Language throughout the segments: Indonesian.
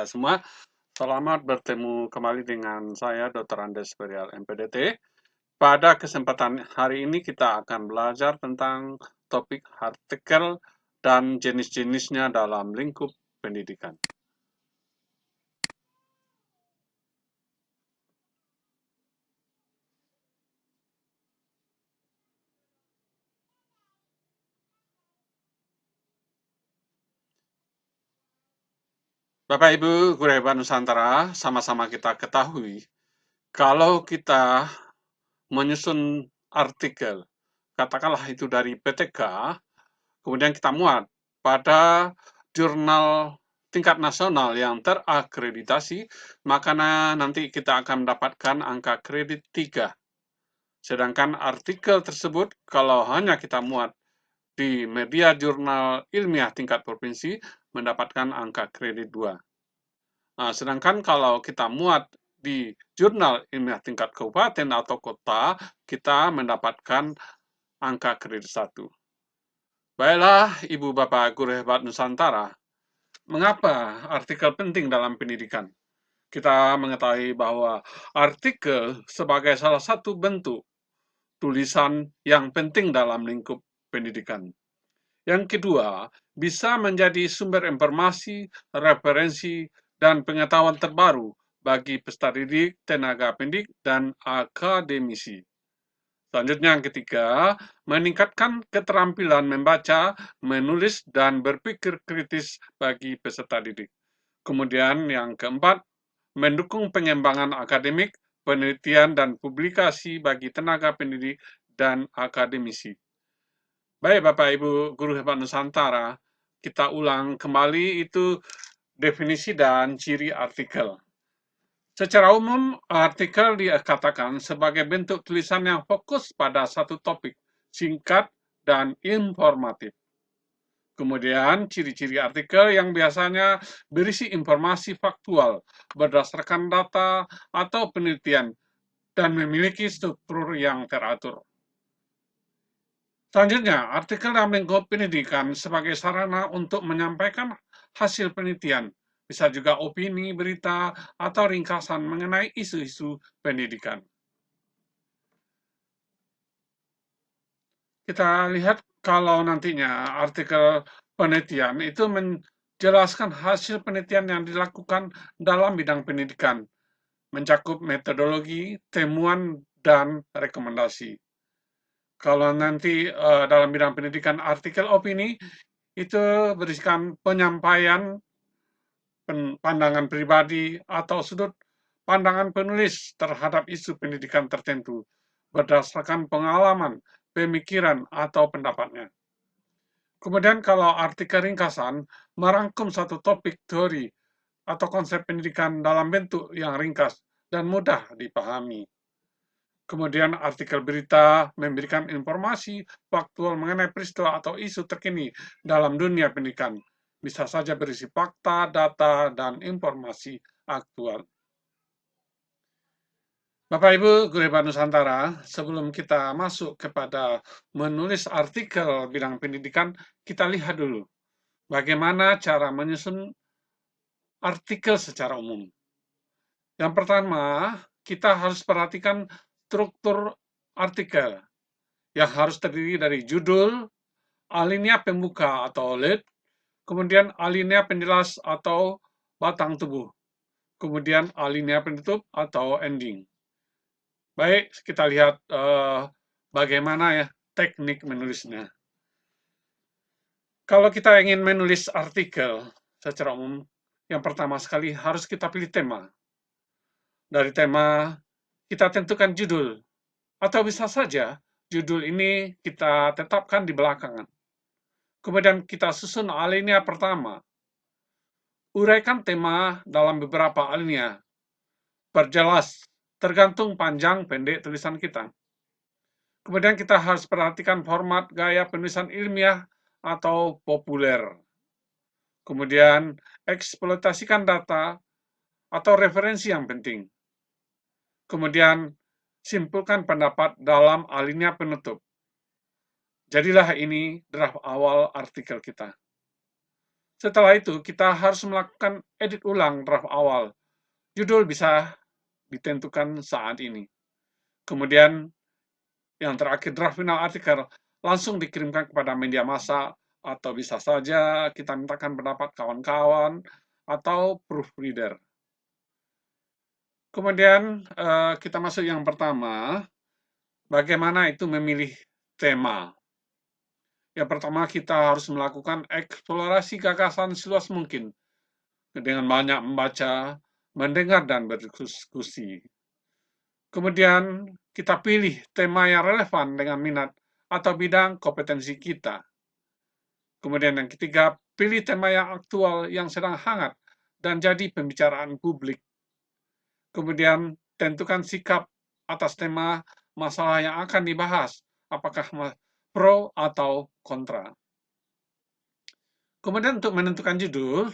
semua. Selamat bertemu kembali dengan saya, Dr. Andes Berial, MPDT. Pada kesempatan hari ini kita akan belajar tentang topik artikel dan jenis-jenisnya dalam lingkup pendidikan. Bapak Ibu guru hebat Nusantara, sama-sama kita ketahui kalau kita menyusun artikel, katakanlah itu dari PTK, kemudian kita muat pada jurnal tingkat nasional yang terakreditasi, maka nanti kita akan mendapatkan angka kredit 3. Sedangkan artikel tersebut, kalau hanya kita muat di media jurnal ilmiah tingkat provinsi, mendapatkan angka kredit 2. Nah, sedangkan kalau kita muat di jurnal ilmiah tingkat kabupaten atau kota, kita mendapatkan angka kredit 1. Baiklah, Ibu Bapak Guru Hebat Nusantara, mengapa artikel penting dalam pendidikan? Kita mengetahui bahwa artikel sebagai salah satu bentuk tulisan yang penting dalam lingkup pendidikan. Yang kedua, bisa menjadi sumber informasi, referensi, dan pengetahuan terbaru bagi peserta didik, tenaga pendidik, dan akademisi. Selanjutnya yang ketiga, meningkatkan keterampilan membaca, menulis, dan berpikir kritis bagi peserta didik. Kemudian yang keempat, mendukung pengembangan akademik, penelitian, dan publikasi bagi tenaga pendidik dan akademisi. Baik Bapak Ibu Guru Hebat Nusantara, kita ulang kembali itu definisi dan ciri artikel. Secara umum, artikel dikatakan sebagai bentuk tulisan yang fokus pada satu topik, singkat dan informatif. Kemudian, ciri-ciri artikel yang biasanya berisi informasi faktual berdasarkan data atau penelitian dan memiliki struktur yang teratur. Selanjutnya, artikel dalam lingkup pendidikan sebagai sarana untuk menyampaikan hasil penelitian, bisa juga opini, berita, atau ringkasan mengenai isu-isu pendidikan. Kita lihat kalau nantinya artikel penelitian itu menjelaskan hasil penelitian yang dilakukan dalam bidang pendidikan, mencakup metodologi, temuan, dan rekomendasi. Kalau nanti dalam bidang pendidikan artikel opini, itu berisikan penyampaian pandangan pribadi atau sudut pandangan penulis terhadap isu pendidikan tertentu berdasarkan pengalaman, pemikiran, atau pendapatnya. Kemudian kalau artikel ringkasan merangkum satu topik teori atau konsep pendidikan dalam bentuk yang ringkas dan mudah dipahami. Kemudian artikel berita memberikan informasi faktual mengenai peristiwa atau isu terkini dalam dunia pendidikan. Bisa saja berisi fakta, data, dan informasi aktual. Bapak Ibu Guru Hebat Nusantara, sebelum kita masuk kepada menulis artikel bidang pendidikan, kita lihat dulu bagaimana cara menyusun artikel secara umum. Yang pertama, kita harus perhatikan struktur artikel yang harus terdiri dari judul, alinea pembuka atau lead, kemudian alinea penjelas atau batang tubuh, kemudian alinea penutup atau ending. Baik, kita lihat bagaimana ya teknik menulisnya. Kalau kita ingin menulis artikel secara umum, yang pertama sekali harus kita pilih tema. Dari tema, kita tentukan judul, atau bisa saja judul ini kita tetapkan di belakangan. Kemudian kita susun alinea pertama. Uraikan tema dalam beberapa alinea. Perjelas, tergantung panjang pendek tulisan kita. Kemudian kita harus perhatikan format gaya penulisan ilmiah atau populer. Kemudian eksploitasikan data atau referensi yang penting. Kemudian simpulkan pendapat dalam alinea penutup. Jadilah ini draft awal artikel kita. Setelah itu, kita harus melakukan edit ulang draft awal. Judul bisa ditentukan saat ini. Kemudian, yang terakhir, draft final artikel langsung dikirimkan kepada media massa, atau bisa saja kita mintakan pendapat kawan-kawan atau proofreader. Kemudian, kita masuk yang pertama, bagaimana itu memilih tema. Yang pertama, kita harus melakukan eksplorasi gagasan seluas mungkin, dengan banyak membaca, mendengar, dan berdiskusi. Kemudian, kita pilih tema yang relevan dengan minat atau bidang kompetensi kita. Kemudian yang ketiga, pilih tema yang aktual, yang sedang hangat, dan jadi pembicaraan publik. Kemudian, tentukan sikap atas tema masalah yang akan dibahas, apakah pro atau kontra. Kemudian untuk menentukan judul,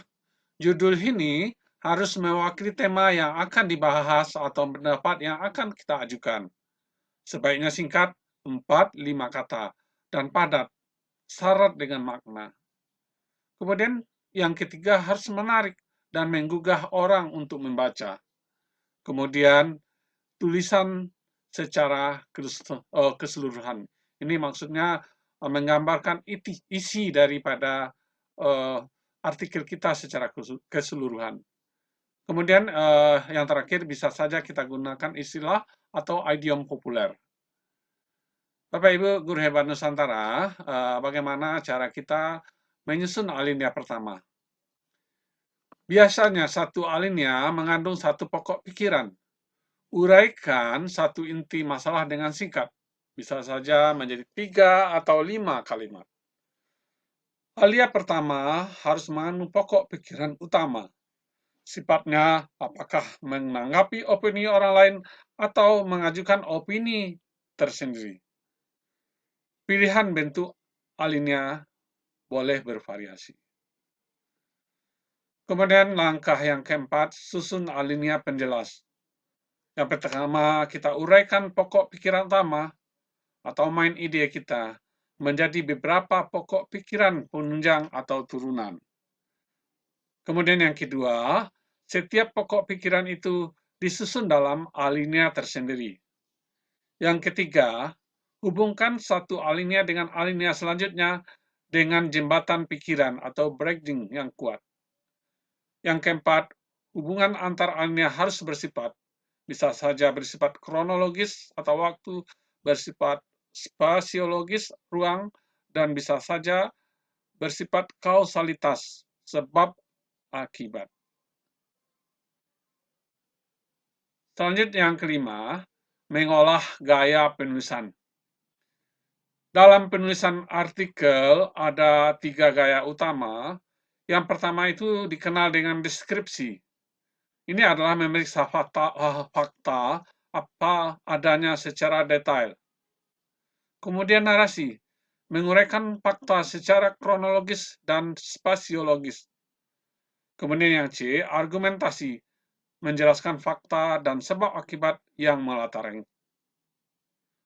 judul ini harus mewakili tema yang akan dibahas atau pendapat yang akan kita ajukan. Sebaiknya singkat, 4-5 kata, dan padat, syarat dengan makna. Kemudian yang ketiga harus menarik dan menggugah orang untuk membaca. Kemudian tulisan secara keseluruhan. Ini maksudnya menggambarkan isi daripada artikel kita secara keseluruhan. Kemudian yang terakhir bisa saja kita gunakan istilah atau idiom populer. Bapak Ibu Guru Hebat Nusantara, bagaimana cara kita menyusun alinea pertama? Biasanya satu alinea mengandung satu pokok pikiran. Uraikan satu inti masalah dengan singkat. Bisa saja menjadi 3 atau 5 kalimat. Alinea pertama harus mengandung pokok pikiran utama. Sifatnya apakah menanggapi opini orang lain atau mengajukan opini tersendiri. Pilihan bentuk alinea boleh bervariasi. Kemudian langkah yang keempat, susun alinea penjelas. Yang pertama, kita uraikan pokok pikiran utama atau main ide kita menjadi beberapa pokok pikiran penunjang atau turunan. Kemudian yang kedua, setiap pokok pikiran itu disusun dalam alinea tersendiri. Yang ketiga, hubungkan satu alinea dengan alinea selanjutnya dengan jembatan pikiran atau bridging yang kuat. Yang keempat, hubungan antar alinea harus bersifat, bisa saja bersifat kronologis atau waktu, bersifat spasiologis, ruang, dan bisa saja bersifat kausalitas, sebab akibat. Selanjutnya yang kelima, mengolah gaya penulisan. Dalam penulisan artikel ada 3 gaya utama. Yang pertama itu dikenal dengan deskripsi. Ini adalah memeriksa fakta apa adanya secara detail. Kemudian narasi, menguraikan fakta secara kronologis dan spasiologis. Kemudian yang C, argumentasi, menjelaskan fakta dan sebab akibat yang melatar.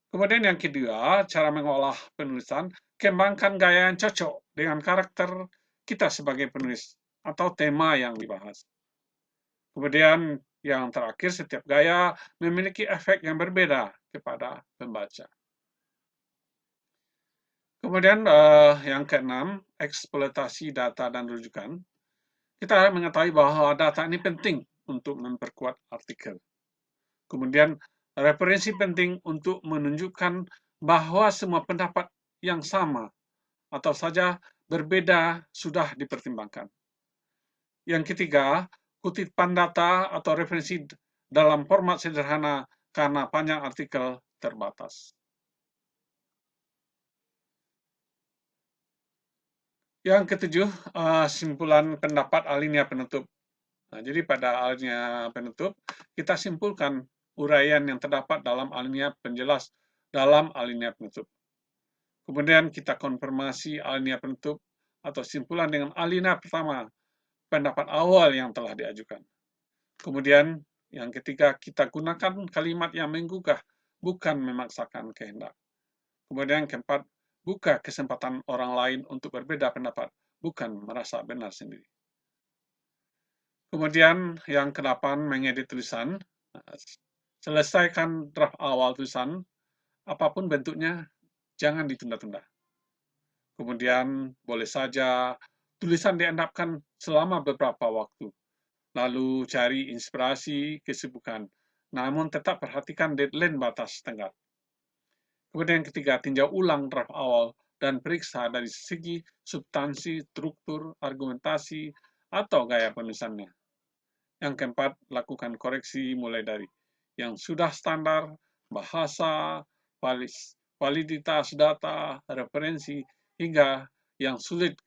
Kemudian yang kedua, cara mengolah penulisan, kembangkan gaya yang cocok dengan karakter kita sebagai penulis atau tema yang dibahas. Kemudian yang terakhir, setiap gaya memiliki efek yang berbeda kepada pembaca. Kemudian yang keenam, eksploitasi data dan rujukan. Kita mengetahui bahwa data ini penting untuk memperkuat artikel. Kemudian referensi penting untuk menunjukkan bahwa semua pendapat yang sama atau saja berbeda sudah dipertimbangkan. Yang ketiga, kutipan data atau referensi dalam format sederhana karena panjang artikel terbatas. Yang ketujuh, simpulan pendapat alinea penutup. Nah, jadi pada alinea penutup, kita simpulkan uraian yang terdapat dalam alinea penjelas dalam alinea penutup. Kemudian kita konfirmasi alinea penutup atau simpulan dengan alinea pertama, pendapat awal yang telah diajukan. Kemudian yang ketiga, kita gunakan kalimat yang menggugah, bukan memaksakan kehendak. Kemudian yang keempat, buka kesempatan orang lain untuk berbeda pendapat, bukan merasa benar sendiri. Kemudian yang ke-8, mengedit tulisan. Selesaikan draft awal tulisan, apapun bentuknya, jangan ditunda-tunda. Kemudian boleh saja tulisan diendapkan selama beberapa waktu, lalu cari inspirasi, kesibukan, namun tetap perhatikan deadline batas tenggat. Kemudian yang ketiga, tinjau ulang draft awal dan periksa dari segi substansi, struktur, argumentasi, atau gaya penulisannya. Yang keempat, lakukan koreksi mulai dari yang sudah standar, bahasa, validitas data, referensi, hingga yang sulit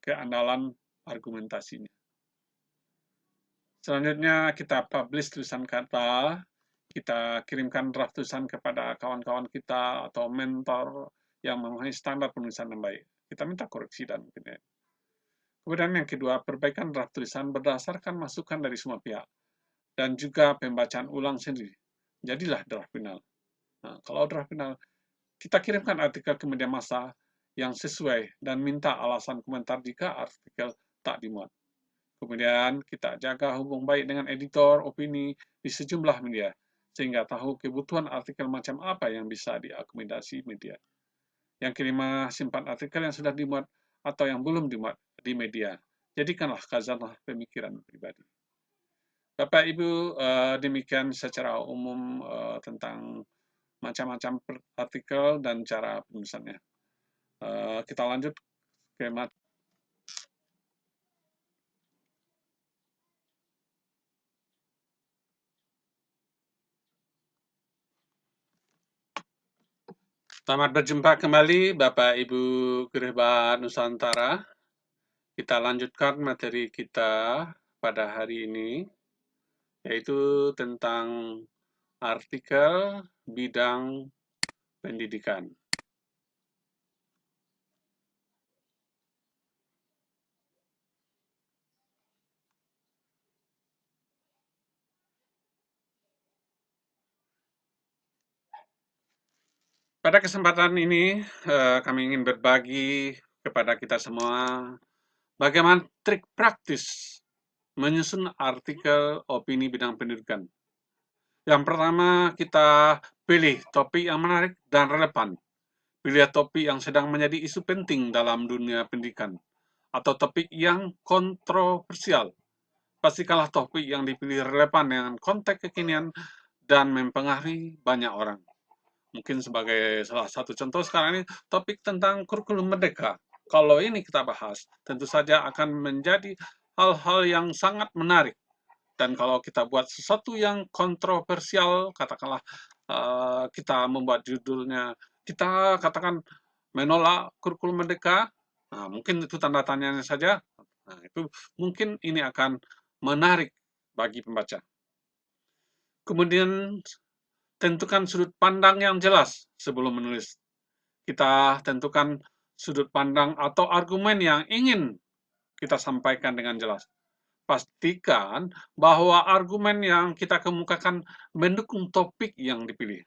keandalan argumentasinya. Selanjutnya kita publish tulisan kata, kita kirimkan draft tulisan kepada kawan-kawan kita atau mentor yang memahami standar penulisan yang baik. Kita minta koreksi dan penilaian. Kemudian yang kedua, perbaikan draft tulisan berdasarkan masukan dari semua pihak dan juga pembacaan ulang sendiri. Jadilah draft final. Nah, kalau draft final, kita kirimkan artikel ke media massa yang sesuai dan minta alasan komentar jika artikel tak dimuat. Kemudian kita jaga hubung baik dengan editor opini di sejumlah media, sehingga tahu kebutuhan artikel macam apa yang bisa diakomodasi media. Yang kelima, simpan artikel yang sudah dimuat atau yang belum dimuat di media. Jadikanlah khazanah pemikiran pribadi. Bapak Ibu, demikian secara umum tentang macam-macam artikel dan cara penulisannya. Kita lanjut ke Selamat berjumpa kembali Bapak Ibu Gereba Nusantara. Kita lanjutkan materi kita pada hari ini, yaitu tentang artikel bidang pendidikan. Pada kesempatan ini, kami ingin berbagi kepada kita semua bagaimana trik praktis menyusun artikel opini bidang pendidikan. Yang pertama, kita pilih topik yang menarik dan relevan. Pilih topik yang sedang menjadi isu penting dalam dunia pendidikan, atau topik yang kontroversial. Pastikanlah topik yang dipilih relevan dengan konteks kekinian dan mempengaruhi banyak orang. Mungkin sebagai salah satu contoh sekarang ini, topik tentang kurikulum merdeka. Kalau ini kita bahas, tentu saja akan menjadi hal-hal yang sangat menarik. Dan kalau kita buat sesuatu yang kontroversial, katakanlah kita membuat judulnya, kita katakan menolak kurikulum merdeka, nah, mungkin itu tanda tanyanya saja. Nah, itu mungkin ini akan menarik bagi pembaca. Kemudian tentukan sudut pandang yang jelas sebelum menulis. Kita tentukan sudut pandang atau argumen yang ingin kita sampaikan dengan jelas. Pastikan bahwa argumen yang kita kemukakan mendukung topik yang dipilih.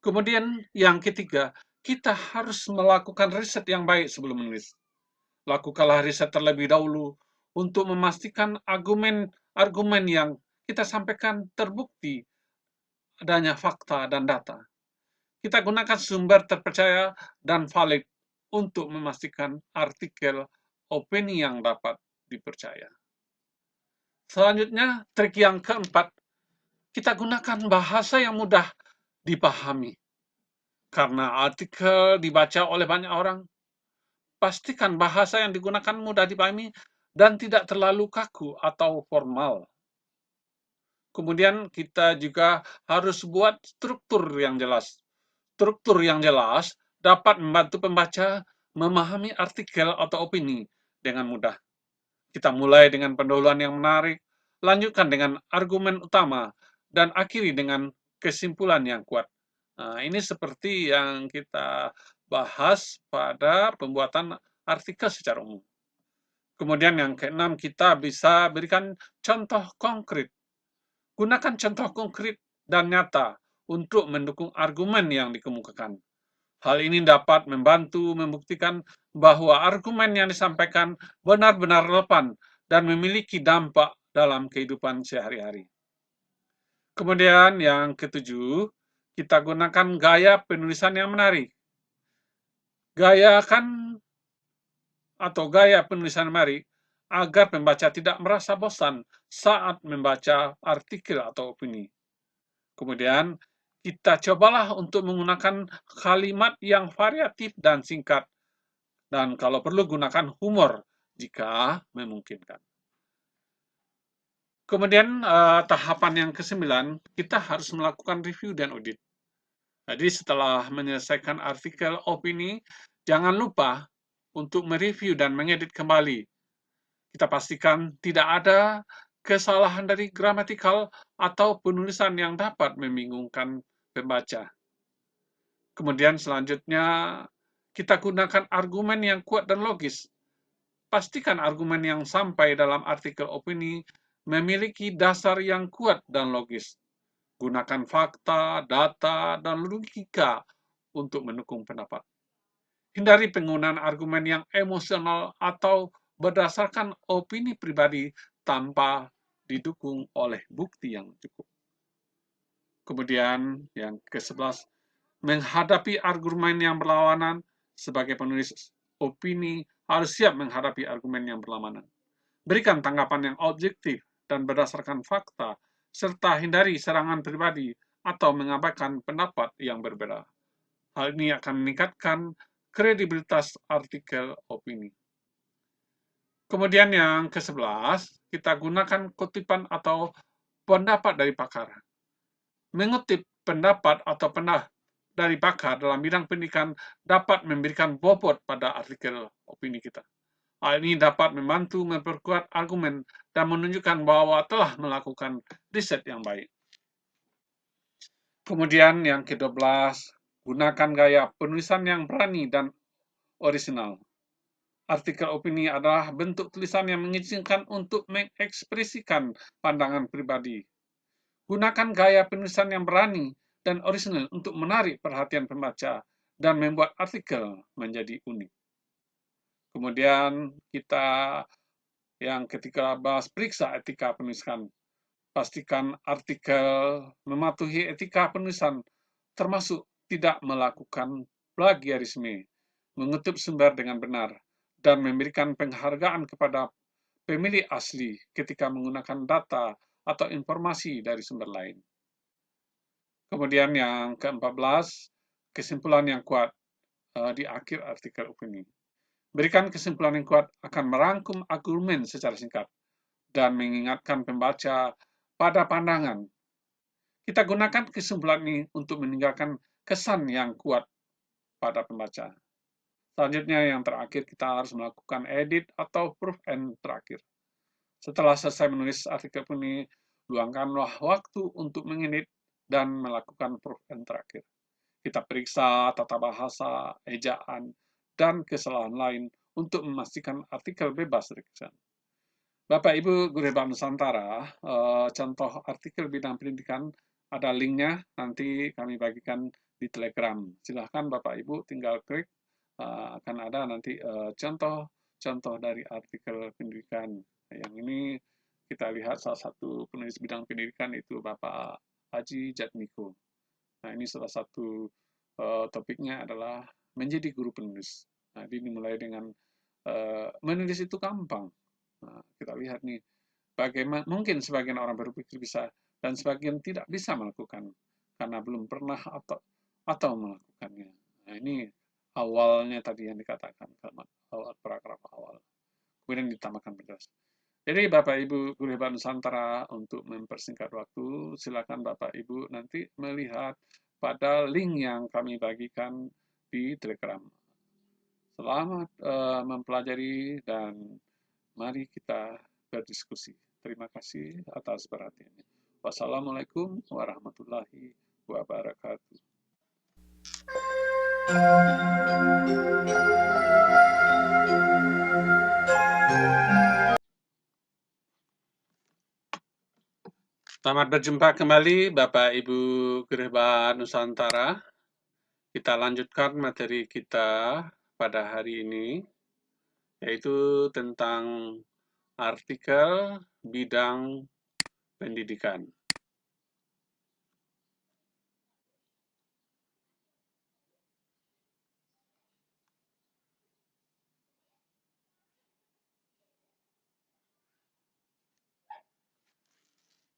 Kemudian yang ketiga, kita harus melakukan riset yang baik sebelum menulis. Lakukanlah riset terlebih dahulu untuk memastikan argumen yang kita sampaikan terbukti adanya fakta dan data. Kita gunakan sumber terpercaya dan valid untuk memastikan artikel opini yang dapat dipercaya. Selanjutnya, trik yang keempat, kita gunakan bahasa yang mudah dipahami. Karena artikel dibaca oleh banyak orang, pastikan bahasa yang digunakan mudah dipahami dan tidak terlalu kaku atau formal. Kemudian kita juga harus buat struktur yang jelas. Struktur yang jelas dapat membantu pembaca memahami artikel atau opini dengan mudah. Kita mulai dengan pendahuluan yang menarik, lanjutkan dengan argumen utama, dan akhiri dengan kesimpulan yang kuat. Nah, ini seperti yang kita bahas pada pembuatan artikel secara umum. Kemudian yang keenam, kita bisa berikan contoh konkret. Gunakan contoh konkret dan nyata untuk mendukung argumen yang dikemukakan. Hal ini dapat membantu membuktikan bahwa argumen yang disampaikan benar-benar relevan dan memiliki dampak dalam kehidupan sehari-hari. Kemudian yang ketujuh, kita gunakan gaya penulisan yang menarik. Gaya penulisan menarik agar pembaca tidak merasa bosan saat membaca artikel atau opini. Kemudian, kita cobalah untuk menggunakan kalimat yang variatif dan singkat, dan kalau perlu gunakan humor jika memungkinkan. Kemudian, tahapan yang ke-9, kita harus melakukan review dan audit. Jadi, setelah menyelesaikan artikel opini, jangan lupa untuk mereview dan mengedit kembali. Kita pastikan tidak ada kesalahan dari gramatikal atau penulisan yang dapat membingungkan pembaca. Kemudian selanjutnya, kita gunakan argumen yang kuat dan logis. Pastikan argumen yang sampai dalam artikel opini memiliki dasar yang kuat dan logis. Gunakan fakta, data, dan logika untuk mendukung pendapat. Hindari penggunaan argumen yang emosional atau berdasarkan opini pribadi tanpa didukung oleh bukti yang cukup. Kemudian yang ke-11, menghadapi argumen yang berlawanan. Sebagai penulis opini harus siap menghadapi argumen yang berlawanan. Berikan tanggapan yang objektif dan berdasarkan fakta, serta hindari serangan pribadi atau mengabaikan pendapat yang berbeda. Hal ini akan meningkatkan kredibilitas artikel opini. Kemudian yang ke-11, kita gunakan kutipan atau pendapat dari pakar. Mengutip pendapat atau dari pakar dalam bidang pendidikan dapat memberikan bobot pada artikel opini kita. Hal ini dapat membantu memperkuat argumen dan menunjukkan bahwa telah melakukan riset yang baik. Kemudian yang ke-12, gunakan gaya penulisan yang berani dan orisinal. Artikel opini adalah bentuk tulisan yang mengizinkan untuk mengekspresikan pandangan pribadi. Gunakan gaya penulisan yang berani dan orisinal untuk menarik perhatian pembaca dan membuat artikel menjadi unik. Kemudian kita yang ketiga bahas periksa etika penulisan. Pastikan artikel mematuhi etika penulisan, termasuk tidak melakukan plagiarisme, mengutip sumber dengan benar, dan memberikan penghargaan kepada pemilik asli ketika menggunakan data atau informasi dari sumber lain. Kemudian yang ke-14, kesimpulan yang kuat di akhir artikel opini. Berikan kesimpulan yang kuat akan merangkum argumen secara singkat dan mengingatkan pembaca pada pandangan. Kita gunakan kesimpulan ini untuk meninggalkan kesan yang kuat pada pembaca. Selanjutnya yang terakhir kita harus melakukan edit atau proof and terakhir. Setelah selesai menulis artikel ini, luangkanlah waktu untuk mengedit dan melakukan proof and terakhir. Kita periksa tata bahasa, ejaan, dan kesalahan lain untuk memastikan artikel bebas dari kesalahan. Bapak Ibu Guru Hebat Nusantara, contoh artikel bidang pendidikan ada linknya, nanti kami bagikan di Telegram. Silahkan Bapak Ibu tinggal klik, akan ada nanti contoh-contoh dari artikel pendidikan. Yang ini kita lihat salah satu penulis bidang pendidikan itu Bapak Haji Jatmiko. Nah, ini salah satu topiknya adalah menjadi guru penulis. Nah, ini dimulai dengan menulis itu gampang. Nah, kita lihat nih, bagaimana mungkin sebagian orang berpikir bisa dan sebagian tidak bisa melakukan karena belum pernah atau melakukannya. Nah, ini awalnya tadi yang dikatakan paragraf awal. Kemudian ditambahkan penjelasan. Jadi Bapak Ibu Guru Hebat Nusantara, untuk mempersingkat waktu, silakan Bapak Ibu nanti melihat pada link yang kami bagikan di Telegram. Selamat mempelajari dan mari kita berdiskusi. Terima kasih atas perhatiannya. Wassalamualaikum warahmatullahi wabarakatuh. Selamat berjumpa kembali Bapak Ibu Guru Hebat Nusantara. Kita lanjutkan materi kita pada hari ini, yaitu tentang artikel bidang pendidikan.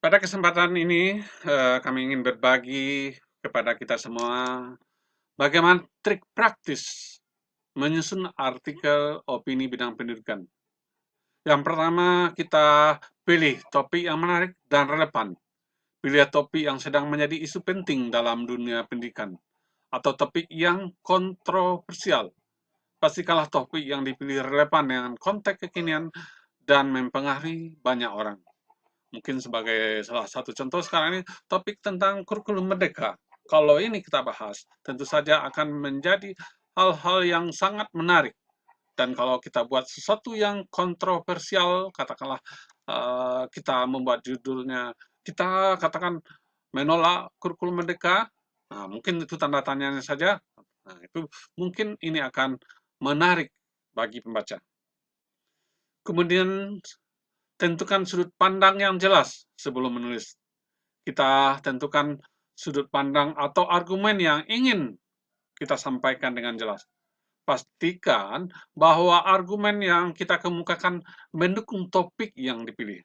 Pada kesempatan ini, kami ingin berbagi kepada kita semua bagaimana trik praktis menyusun artikel opini bidang pendidikan. Yang pertama, kita pilih topik yang menarik dan relevan. Pilih topik yang sedang menjadi isu penting dalam dunia pendidikan, atau topik yang kontroversial. Pastikanlah topik yang dipilih relevan dengan konteks kekinian dan mempengaruhi banyak orang. Mungkin sebagai salah satu contoh sekarang ini, topik tentang kurikulum merdeka. Kalau ini kita bahas, tentu saja akan menjadi hal-hal yang sangat menarik. Dan kalau kita buat sesuatu yang kontroversial, katakanlah kita membuat judulnya, kita katakan menolak kurikulum merdeka, nah, mungkin itu tanda tanyanya saja. Nah, itu mungkin ini akan menarik bagi pembaca. Kemudian tentukan sudut pandang yang jelas sebelum menulis. Kita tentukan sudut pandang atau argumen yang ingin kita sampaikan dengan jelas. Pastikan bahwa argumen yang kita kemukakan mendukung topik yang dipilih.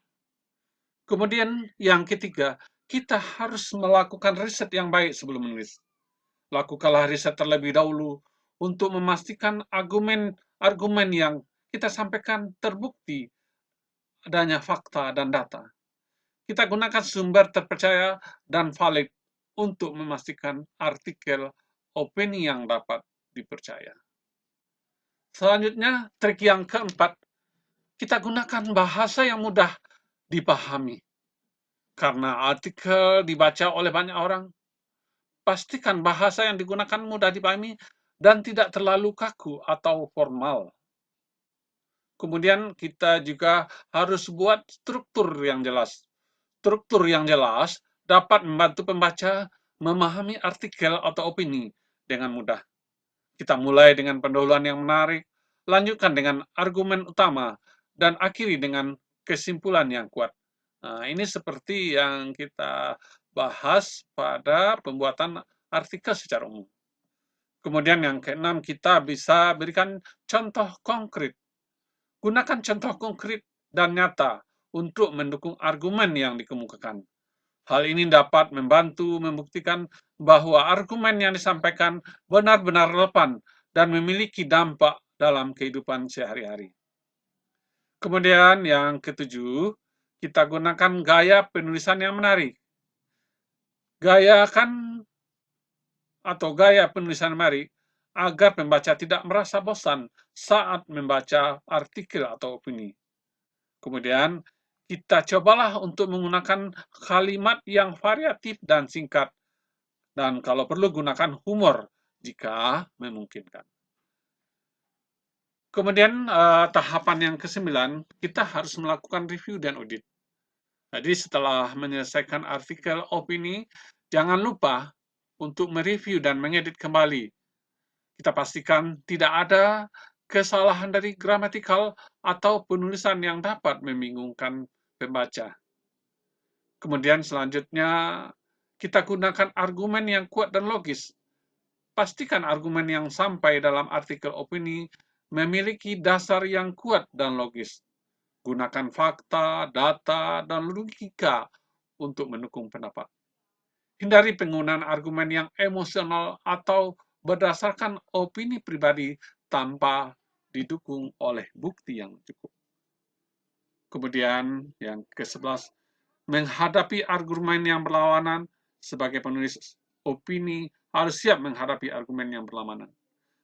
Kemudian yang ketiga, kita harus melakukan riset yang baik sebelum menulis. Lakukanlah riset terlebih dahulu untuk memastikan argumen yang kita sampaikan terbukti adanya fakta dan data. Kita gunakan sumber terpercaya dan valid untuk memastikan artikel opini yang dapat dipercaya. Selanjutnya, trik yang keempat, kita gunakan bahasa yang mudah dipahami. Karena artikel dibaca oleh banyak orang, pastikan bahasa yang digunakan mudah dipahami dan tidak terlalu kaku atau formal. Kemudian kita juga harus buat struktur yang jelas. Struktur yang jelas dapat membantu pembaca memahami artikel atau opini dengan mudah. Kita mulai dengan pendahuluan yang menarik, lanjutkan dengan argumen utama, dan akhiri dengan kesimpulan yang kuat. Nah, ini seperti yang kita bahas pada pembuatan artikel secara umum. Kemudian yang keenam, kita bisa berikan contoh konkret. Gunakan contoh konkret dan nyata untuk mendukung argumen yang dikemukakan. Hal ini dapat membantu membuktikan bahwa argumen yang disampaikan benar-benar relevan dan memiliki dampak dalam kehidupan sehari-hari. Kemudian yang ketujuh, kita gunakan gaya penulisan yang menarik. Gaya penulisan menarik agar pembaca tidak merasa bosan saat membaca artikel atau opini. Kemudian, kita cobalah untuk menggunakan kalimat yang variatif dan singkat. Dan kalau perlu, gunakan humor jika memungkinkan. Kemudian, tahapan yang ke-9, kita harus melakukan review dan audit. Jadi, setelah menyelesaikan artikel opini, jangan lupa untuk mereview dan mengedit kembali. Kita pastikan tidak ada kesalahan dari gramatikal atau penulisan yang dapat membingungkan pembaca. Kemudian selanjutnya, kita gunakan argumen yang kuat dan logis. Pastikan argumen yang sampai dalam artikel opini memiliki dasar yang kuat dan logis. Gunakan fakta, data, dan logika untuk mendukung pendapat. Hindari penggunaan argumen yang emosional atau berdasarkan opini pribadi tanpa didukung oleh bukti yang cukup. Kemudian yang ke-11, menghadapi argumen yang berlawanan. Sebagai penulis opini harus siap menghadapi argumen yang berlawanan.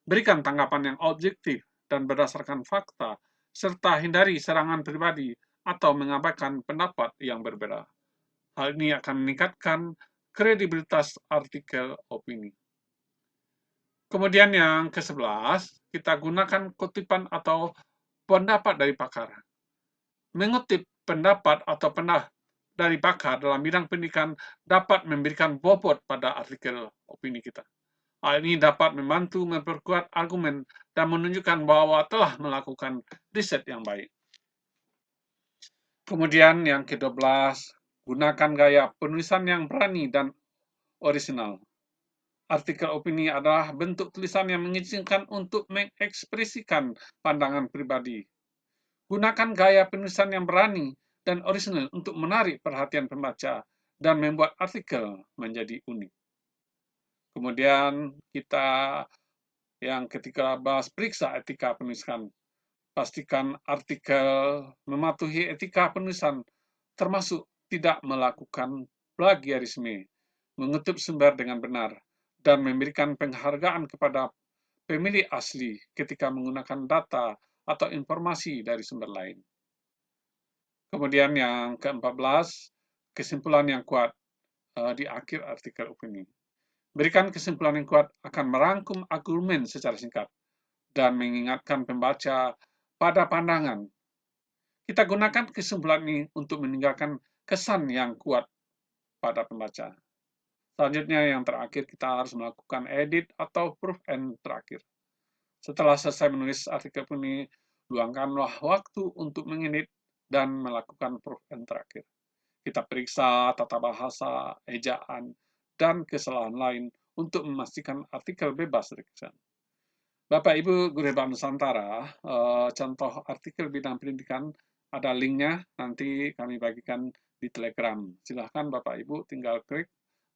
Berikan tanggapan yang objektif dan berdasarkan fakta, serta hindari serangan pribadi atau mengabaikan pendapat yang berbeda. Hal ini akan meningkatkan kredibilitas artikel opini. Kemudian yang ke-11, kita gunakan kutipan atau pendapat dari pakar. Mengutip pendapat atau dari pakar dalam bidang pendidikan dapat memberikan bobot pada artikel opini kita. Hal ini dapat membantu memperkuat argumen dan menunjukkan bahwa telah melakukan riset yang baik. Kemudian yang ke-12, gunakan gaya penulisan yang berani dan orisinal. Artikel opini adalah bentuk tulisan yang mengizinkan untuk mengekspresikan pandangan pribadi. Gunakan gaya penulisan yang berani dan orisinal untuk menarik perhatian pembaca dan membuat artikel menjadi unik. Kemudian kita yang ketika bahas periksa etika penulisan. Pastikan artikel mematuhi etika penulisan, termasuk tidak melakukan plagiarisme, mengutip sumber dengan benar, dan memberikan penghargaan kepada pemilik asli ketika menggunakan data atau informasi dari sumber lain. Kemudian yang ke-14, kesimpulan yang kuat di akhir artikel opini. Berikan kesimpulan yang kuat akan merangkum argumen secara singkat dan mengingatkan pembaca pada pandangan. Kita gunakan kesimpulan ini untuk meninggalkan kesan yang kuat pada pembaca. Selanjutnya yang terakhir kita harus melakukan edit atau proof and terakhir. Setelah selesai menulis artikel ini, luangkanlah waktu untuk mengedit dan melakukan proof and terakhir. Kita periksa tata bahasa, ejaan, dan kesalahan lain untuk memastikan artikel bebas dari kesalahan. Bapak Ibu Guru Hebat Nusantara, contoh artikel bidang pendidikan ada linknya, nanti kami bagikan di Telegram. Silahkan Bapak Ibu tinggal klik,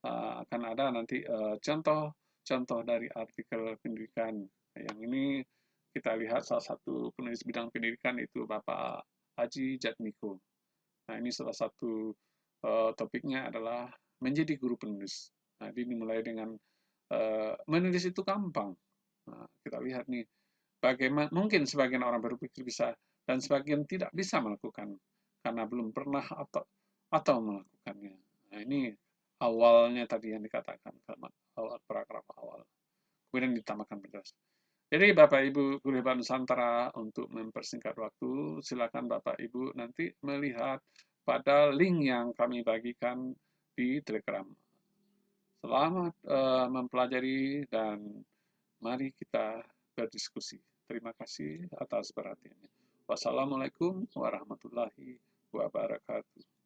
akan ada nanti contoh dari artikel pendidikan. Yang ini kita lihat salah satu penulis bidang pendidikan itu Bapak Haji Jatmiko. Nah ini salah satu topiknya adalah menjadi guru penulis. Nah ini dimulai dengan menulis itu gampang. Nah, kita lihat nih, bagaimana mungkin sebagian orang berpikir bisa dan sebagian tidak bisa melakukan karena belum pernah atau melakukannya. Nah, ini awalnya tadi yang dikatakan kalimat awal paragraf awal. Kemudian ditambahkan penjelasan. Jadi Bapak Ibu Guru Hebat Nusantara, untuk mempersingkat waktu, silakan Bapak Ibu nanti melihat pada link yang kami bagikan di Telegram. Selamat mempelajari dan mari kita berdiskusi. Terima kasih atas perhatiannya. Wassalamualaikum warahmatullahi wabarakatuh.